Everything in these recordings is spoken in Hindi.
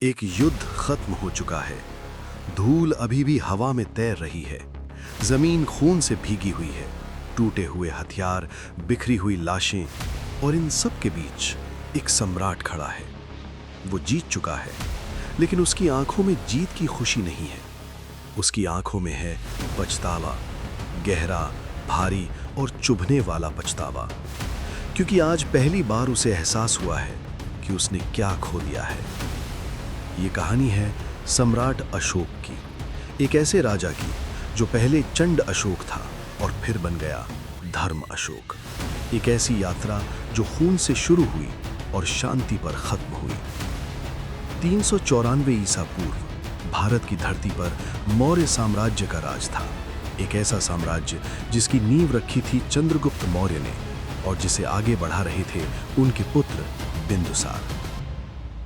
एक युद्ध खत्म हो चुका है। धूल अभी भी हवा में तैर रही है। जमीन खून से भीगी हुई है। टूटे हुए हथियार, बिखरी हुई लाशें, और इन सब के बीच एक सम्राट खड़ा है। वो जीत चुका है, लेकिन उसकी आंखों में जीत की खुशी नहीं है। उसकी आंखों में है पछतावा, गहरा, भारी और चुभने वाला पछतावा, क्योंकि आज पहली बार उसे एहसास हुआ है कि उसने क्या खो दिया है। ये कहानी है सम्राट अशोक की, एक ऐसे राजा की जो पहले चंड अशोक था और फिर बन गया धर्म अशोक। एक ऐसी यात्रा जो खून से शुरू हुई और शांति पर खत्म हुई। 394 ईसा पूर्व भारत की धरती पर मौर्य साम्राज्य का राज था। एक ऐसा साम्राज्य जिसकी नींव रखी थी चंद्रगुप्त मौर्य ने और जिसे आगे बढ़ा रहे थे उनके पुत्र बिंदुसार।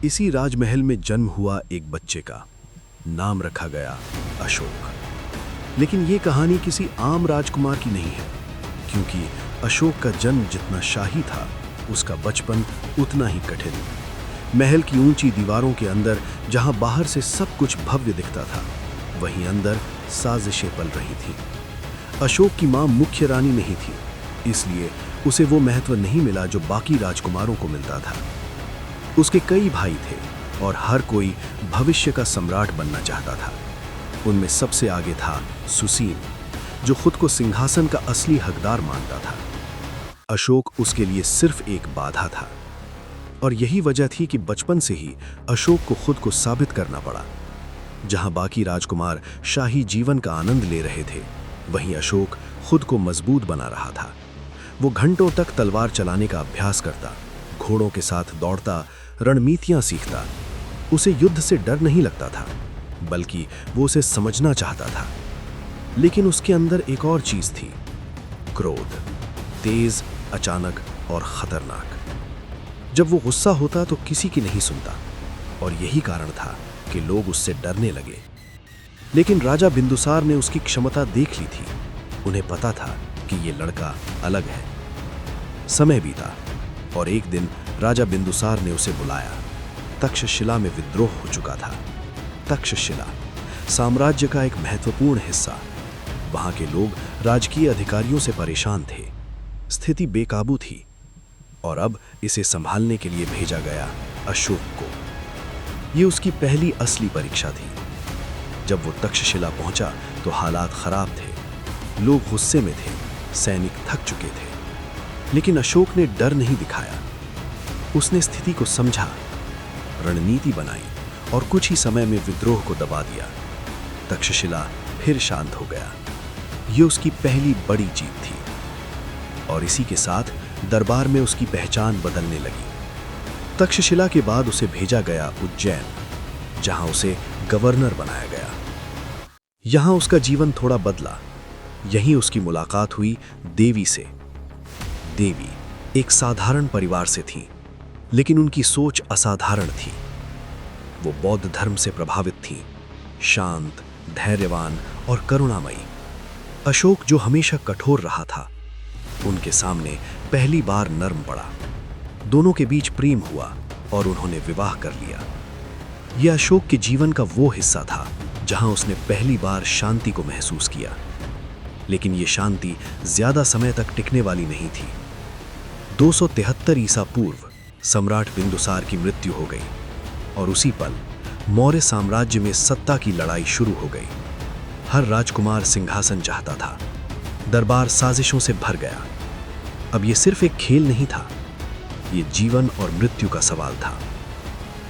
इसी राजमहल में जन्म हुआ एक बच्चे का नाम रखा गया अशोक। लेकिन ये कहानी किसी आम राजकुमार की नहीं है, क्योंकि अशोक का जन्म जितना शाही था, उसका बचपन उतना ही कठिन। महल की ऊंची दीवारों के अंदर जहां बाहर से सब कुछ भव्य दिखता था, वहीं अंदर साजिशें पल रही थीं। अशोक की मां मुख्य रानी नहीं थी, इसलिए उसे वो महत्व नहीं मिला जो बाकी राजकुमारों को मिलता था। उसके कई भाई थे और हर कोई भविष्य का सम्राट बनना चाहता था। उनमें सबसे आगे था सुसीम, जो खुद को सिंहासन का असली हकदार मानता था। अशोक उसके लिए सिर्फ एक बाधा था, और यही वजह थी कि बचपन से ही अशोक को खुद को साबित करना पड़ा। जहां बाकी राजकुमार शाही जीवन का आनंद ले रहे थे, वहीं अशोक खुद को मजबूत बना रहा था। वो घंटों तक तलवार चलाने का अभ्यास करता, घोड़ों के साथ दौड़ता, रणनीतियां सीखता। उसे युद्ध से डर नहीं लगता था, बल्कि वो उसे समझना चाहता था। लेकिन उसके अंदर एक और चीज थी, क्रोध, तेज, अचानक और खतरनाक। जब वो गुस्सा होता तो किसी की नहीं सुनता, और यही कारण था कि लोग उससे डरने लगे। लेकिन राजा बिंदुसार ने उसकी क्षमता देख ली थी। उन्हें पता था कि ये लड़का अलग है। समय बीता और एक दिन राजा बिंदुसार ने उसे बुलाया। तक्षशिला में विद्रोह हो चुका था। तक्षशिला साम्राज्य का एक महत्वपूर्ण हिस्सा। वहां के लोग राजकीय अधिकारियों से परेशान थे। स्थिति बेकाबू थी, और अब इसे संभालने के लिए भेजा गया अशोक को। यह उसकी पहली असली परीक्षा थी। जब वो तक्षशिला पहुंचा तो हालात खराब थे। लोग गुस्से में थे, सैनिक थक चुके थे। लेकिन अशोक ने डर नहीं दिखाया। उसने स्थिति को समझा, रणनीति बनाई और कुछ ही समय में विद्रोह को दबा दिया। तक्षशिला फिर शांत हो गया। यह उसकी पहली बड़ी जीत थी, और इसी के साथ दरबार में उसकी पहचान बदलने लगी। तक्षशिला के बाद उसे भेजा गया उज्जैन, जहां उसे गवर्नर बनाया गया। यहां उसका जीवन थोड़ा बदला। यहीं उसकी मुलाकात हुई देवी से। देवी एक साधारण परिवार से थी, लेकिन उनकी सोच असाधारण थी। वो बौद्ध धर्म से प्रभावित थी, शांत, धैर्यवान और करुणामयी। अशोक, जो हमेशा कठोर रहा था, उनके सामने पहली बार नर्म पड़ा। दोनों के बीच प्रेम हुआ और उन्होंने विवाह कर लिया। यह अशोक के जीवन का वो हिस्सा था जहां उसने पहली बार शांति को महसूस किया। लेकिन यह शांति ज्यादा समय तक टिकने वाली नहीं थी। 273 ईसा पूर्व सम्राट बिंदुसार की मृत्यु हो गई, और उसी पल मौर्य साम्राज्य में सत्ता की लड़ाई शुरू हो गई। हर राजकुमार सिंहासन चाहता था। दरबार साजिशों से भर गया। अब यह सिर्फ एक खेल नहीं था, यह जीवन और मृत्यु का सवाल था।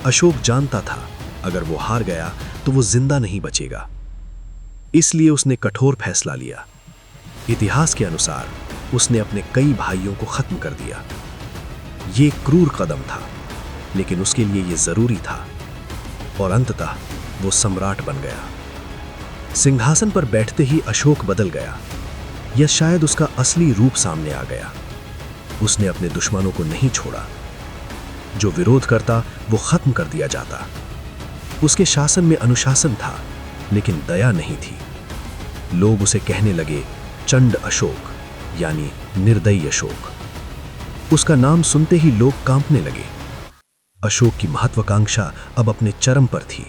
अशोक जानता था, अगर वो हार गया तो वो जिंदा नहीं बचेगा। इसलिए उसने कठोर फैसला लिया। इतिहास के अनुसार उसने अपने कई भाइयों को खत्म कर दिया। ये एक क्रूर कदम था, लेकिन उसके लिए यह जरूरी था, और अंततः वो सम्राट बन गया। सिंहासन पर बैठते ही अशोक बदल गया, या शायद उसका असली रूप सामने आ गया। उसने अपने दुश्मनों को नहीं छोड़ा। जो विरोध करता वो खत्म कर दिया जाता। उसके शासन में अनुशासन था, लेकिन दया नहीं थी। लोग उसे कहने लगे चंड अशोक, यानी निर्दयी अशोक। उसका नाम सुनते ही लोग कांपने लगे। अशोक की महत्वाकांक्षा अब अपने चरम पर थी।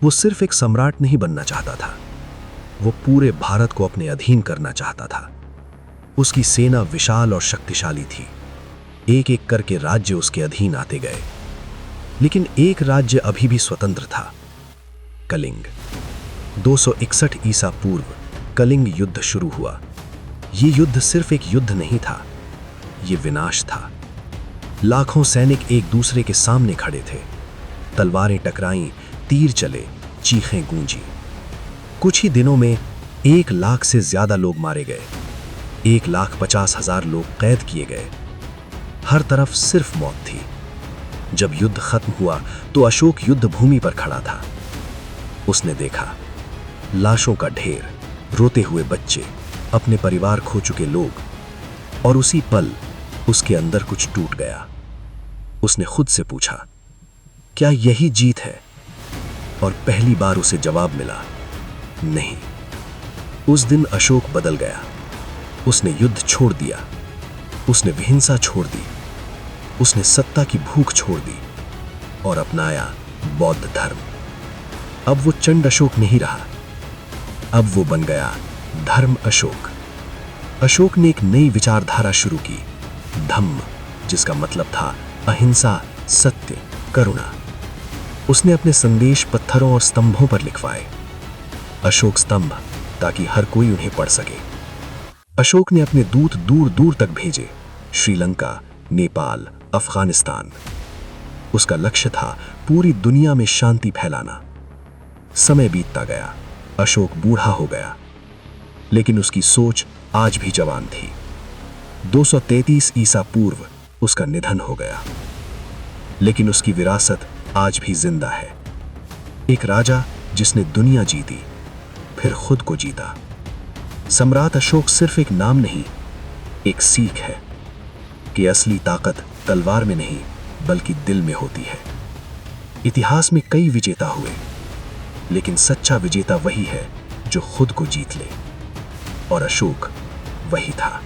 वो सिर्फ एक सम्राट नहीं बनना चाहता था, वो पूरे भारत को अपने अधीन करना चाहता था। उसकी सेना विशाल और शक्तिशाली थी। एक एक करके राज्य उसके अधीन आते गए, लेकिन एक राज्य अभी भी स्वतंत्र था, कलिंग। 261 ईसा पूर्व कलिंग युद्ध शुरू हुआ। ये युद्ध सिर्फ एक युद्ध नहीं था, ये विनाश था। लाखों सैनिक एक दूसरे के सामने खड़े थे। तलवारें टकराईं, तीर चले, चीखें गूंजी। कुछ ही दिनों में 1 लाख से ज्यादा लोग मारे गए। 1,50,000 लोग कैद किए गए। हर तरफ सिर्फ मौत थी। जब युद्ध खत्म हुआ तो अशोक युद्ध भूमि पर खड़ा था। उसने देखा लाशों का ढेर, रोते हुए बच्चे, अपने परिवार खो चुके लोग, और उसी पल उसके अंदर कुछ टूट गया। उसने खुद से पूछा, क्या यही जीत है? और पहली बार उसे जवाब मिला, नहीं। उस दिन अशोक बदल गया। उसने युद्ध छोड़ दिया, उसने विहिंसा छोड़ दी, उसने सत्ता की भूख छोड़ दी और अपनाया बौद्ध धर्म। अब वो चंड अशोक नहीं रहा, अब वो बन गया धर्म अशोक। अशोक ने एक नई विचारधारा शुरू की, धम्म, जिसका मतलब था अहिंसा, सत्य, करुणा। उसने अपने संदेश पत्थरों और स्तंभों पर लिखवाए। अशोक स्तंभ, ताकि हर कोई उन्हें पढ़ सके। अशोक ने अपने दूत दूर दूर तक भेजे, श्रीलंका, नेपाल, अफगानिस्तान। उसका लक्ष्य था पूरी दुनिया में शांति फैलाना। समय बीतता गया, अशोक बूढ़ा हो गया, लेकिन उसकी सोच आज भी जवान थी। 233 ईसा पूर्व उसका निधन हो गया, लेकिन उसकी विरासत आज भी जिंदा है। एक राजा जिसने दुनिया जीती, फिर खुद को जीता। सम्राट अशोक सिर्फ एक नाम नहीं, एक सीख है कि असली ताकत तलवार में नहीं बल्कि दिल में होती है। इतिहास में कई विजेता हुए, लेकिन सच्चा विजेता वही है जो खुद को जीत ले, और अशोक वही था।